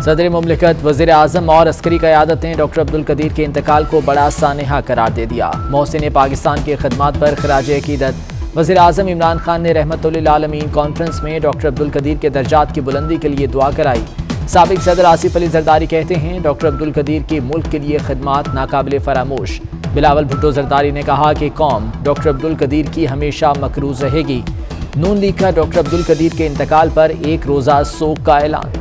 صدر مملکت وزیر اعظم اور عسکری قیادت نے ڈاکٹر عبدالقدیر کے انتقال کو بڑا سانحہ قرار دے دیا۔ محسن پاکستان کی خدمات پر خراج عقیدت وزیر اعظم عمران خان نے رحمت للعالمین کانفرنس میں ڈاکٹر عبدالقدیر کے درجات کی بلندی کے لیے دعا کرائی۔ سابق صدر آصف علی زرداری کہتے ہیں ڈاکٹر عبدالقدیر کی ملک کے لیے خدمات ناقابل فراموش۔ بلاول بھٹو زرداری نے کہا کہ قوم ڈاکٹر عبدالقدیر کی ہمیشہ مقروض رہے گی۔ نون لیگ کا ڈاکٹر عبدالقدیر کے انتقال پر ایک روزہ سوگ کا اعلان۔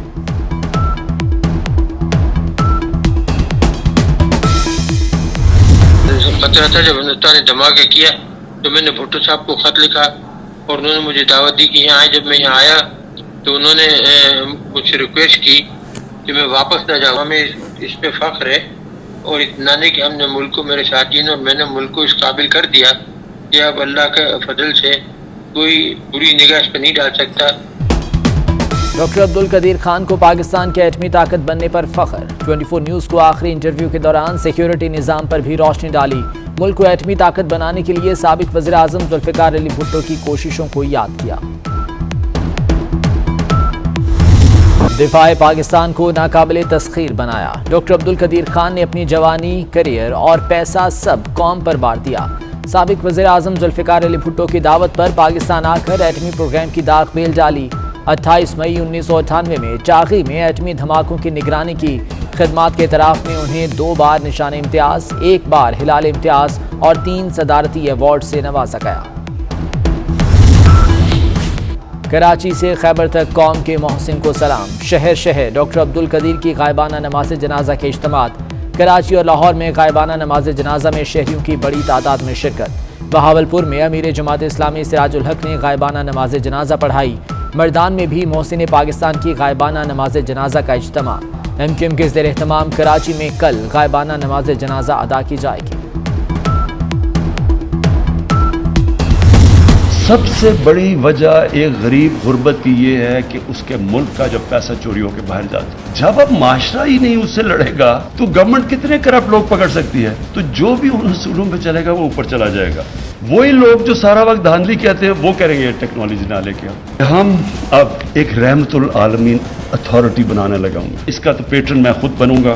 خطرہ تھا جب ہندوستان نے دھماکہ کیا تو میں نے بھٹو صاحب کو خط لکھا اور انہوں نے مجھے دعوت دی کہ یہاں آئے۔ جب میں یہاں آیا تو انہوں نے مجھ سے ریکویسٹ کی کہ میں واپس نہ جاؤں۔ ہمیں اس پہ فخر ہے اور اطمینان ہے کہ ہم نے ملک کو، میرے ساتھیوں نے اور میں نے ملک کو اس قابل کر دیا کہ اب اللہ کے فضل سے کوئی بری نگاہ اس پہ نہیں ڈال سکتا۔ ڈاکٹر عبدالقدیر خان کو پاکستان کے ایٹمی طاقت بننے پر فخر۔ 24 نیوز کو آخری انٹرویو کے دوران سیکیورٹی نظام پر بھی روشنی ڈالی۔ ملک کو ایٹمی طاقت بنانے کے لیے سابق وزیر اعظم ذوالفقار علی بھٹو کی کوششوں کو یاد کیا۔ دفاع پاکستان کو ناقابل تسخیر بنایا۔ ڈاکٹر عبدالقدیر خان نے اپنی جوانی، کیریئر اور پیسہ سب قوم پر بار دیا۔ سابق وزیر اعظم ذوالفقار علی بھٹو کی دعوت پر پاکستان آ کر ایٹمی پروگرام کی داغ بیل ڈالی۔ 28 مئی 1998 میں چاغی میں ایٹمی دھماکوں کی نگرانی کی۔ خدمات کے اعتراف میں انہیں 2 بار نشان امتیاز، 1 بار ہلال امتیاز اور 3 صدارتی ایوارڈ سے نوازا گیا۔ کراچی سے خیبر تک قوم کے محسن کو سلام۔ شہر شہر ڈاکٹر عبدالقدیر کی غائبانہ نماز جنازہ کے اجتماعات۔ کراچی اور لاہور میں غائبانہ نماز جنازہ میں شہریوں کی بڑی تعداد میں شرکت۔ بہاولپور میں امیر جماعت اسلامی سراج الحق نے غائبانہ نماز جنازہ پڑھائی۔ مردان میں بھی محسن پاکستان کی غائبانہ نماز جنازہ کا اجتماع۔ ایم کیو ایم کے زیر اہتمام کراچی میں کل غائبانہ نماز جنازہ ادا کی جائے گی۔ سب سے بڑی وجہ ایک غریب غربت کی یہ ہے کہ اس کے ملک کا جب پیسہ چوری ہو کے باہر جاتا ہے، جب اب معاشرہ ہی نہیں اس سے لڑے گا تو گورنمنٹ کتنے کرپٹ لوگ پکڑ سکتی ہے؟ تو جو بھی ان اصولوں پہ چلے گا وہ اوپر چلا جائے گا۔ وہی لوگ جو سارا وقت دھاندلی کہتے ہیں وہ کریں گے ٹیکنالوجی نہ لے کے۔ ہم اب ایک رحمت العالمین اتھارٹی بنانے لگا ہوں، اس کا تو پیٹرن میں خود بنوں گا۔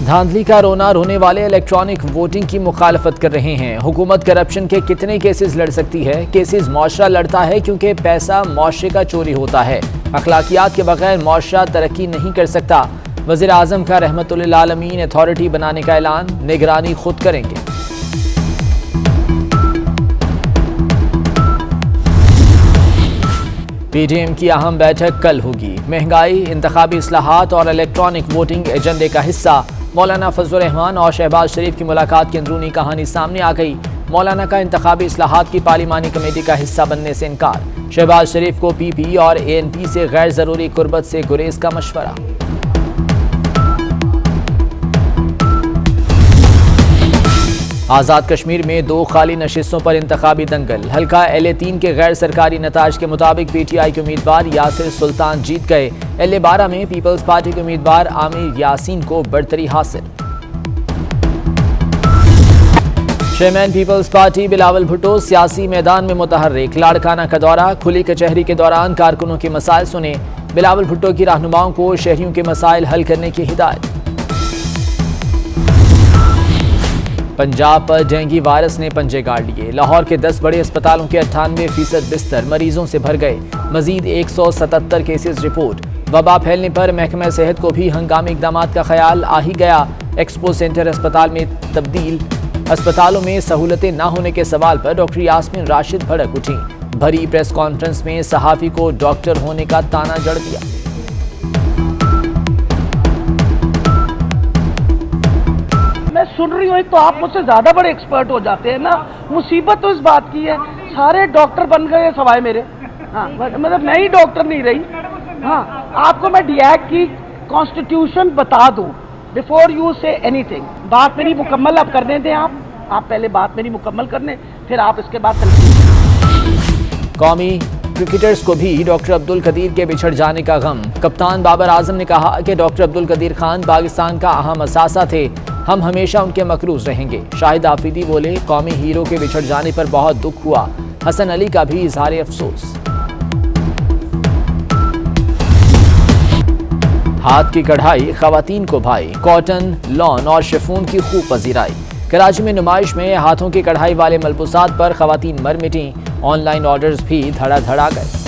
دھاندلی کا رونا رونے والے الیکٹرانک ووٹنگ کی مخالفت کر رہے ہیں۔ حکومت کرپشن کے کتنے کیسز لڑ سکتی ہے؟ کیسز معاشرہ لڑتا ہے کیونکہ پیسہ معاشرے کا چوری ہوتا ہے۔ اخلاقیات کے بغیر معاشرہ ترقی نہیں کر سکتا۔ وزیر اعظم کا رحمت للعالمین اتھارٹی بنانے کا اعلان، نگرانی خود کریں گے۔ پی ڈی ایم کی اہم بیٹھک کل ہوگی۔ مہنگائی، انتخابی اصلاحات اور الیکٹرانک ووٹنگ ایجنڈے کا حصہ۔ مولانا فضل الرحمان اور شہباز شریف کی ملاقات کی اندرونی کہانی سامنے آ گئی۔ مولانا کا انتخابی اصلاحات کی پارلیمانی کمیٹی کا حصہ بننے سے انکار۔ شہباز شریف کو پی پی اور اے این پی سے غیر ضروری قربت سے گریز کا مشورہ۔ آزاد کشمیر میں 2 خالی نشستوں پر انتخابی دنگل۔ حلقہ LA3 کے غیر سرکاری نتائج کے مطابق پی ٹی آئی کے امیدوار یاسر سلطان جیت گئے۔ LA12 میں پیپلز پارٹی کے امیدوار عامر یاسین کو برتری حاصل۔ Chairman peoples party Bilawal Bhutto سیاسی میدان میں متحرک۔ لاڑکانہ کا دورہ، کھلی کچہری کے دوران کارکنوں کے مسائل سنے۔ بلاول بھٹو کی رہنماؤں کو شہریوں کے مسائل حل کرنے کی ہدایت۔ پنجاب پر ڈینگی وائرس نے پنجے گاڑ لیے۔ لاہور کے 10 بڑے اسپتالوں کے 98% بستر مریضوں سے بھر گئے۔ مزید 177 کیسز رپورٹ۔ وبا پھیلنے پر محکمہ صحت کو بھی ہنگامی اقدامات کا خیال آ ہی گیا۔ ایکسپو سینٹر اسپتال میں تبدیل۔ اسپتالوں میں سہولتیں نہ ہونے کے سوال پر ڈاکٹر یاسمین راشد بھڑک اٹھیں۔ بھری پریس کانفرنس میں صحافی کو ڈاکٹر ہونے کا تانا جڑ دیا۔ میں سن رہی ہوں تو آپ مجھ سے زیادہ بڑے ایکسپرٹ ہو جاتے ہیں نا۔ مصیبت تو اس بات کی ہے سارے ڈاکٹر بن گئے سوائے میرے۔ ہاں مطلب میں ہی ڈاکٹر نہیں رہی۔ ہاں آپ کو میں ڈی ایک کی کانسٹیٹیوشن بتا دوں بیفور یو سے اینی تھنگ۔ بات میری مکمل اب کرنے دیں آپ پہلے بات میری مکمل کرنے، پھر آپ اس کے بعد قومی کرکٹرز کو بھی ڈاکٹر عبدالقدیر کے بچھڑ جانے کا غم۔ کپتان بابر اعظم نے کہا کہ ڈاکٹر عبدالقدیر خان پاکستان کا اہم اثاثہ تھے، ہم ہمیشہ ان کے مقروض رہیں گے۔ شاہد آفریدی بولے قومی ہیرو کے بچھڑ جانے پر بہت دکھ ہوا۔ حسن علی کا بھی اظہار افسوس۔ ہاتھ کی کڑھائی خواتین کو بھائی، کاٹن، لون اور شفون کی خوب پذیرائی۔ کراچی میں نمائش میں ہاتھوں کی کڑھائی والے ملبوسات پر خواتین مر مٹیں، آن لائن آرڈرز بھی دھڑا دھڑا گئے۔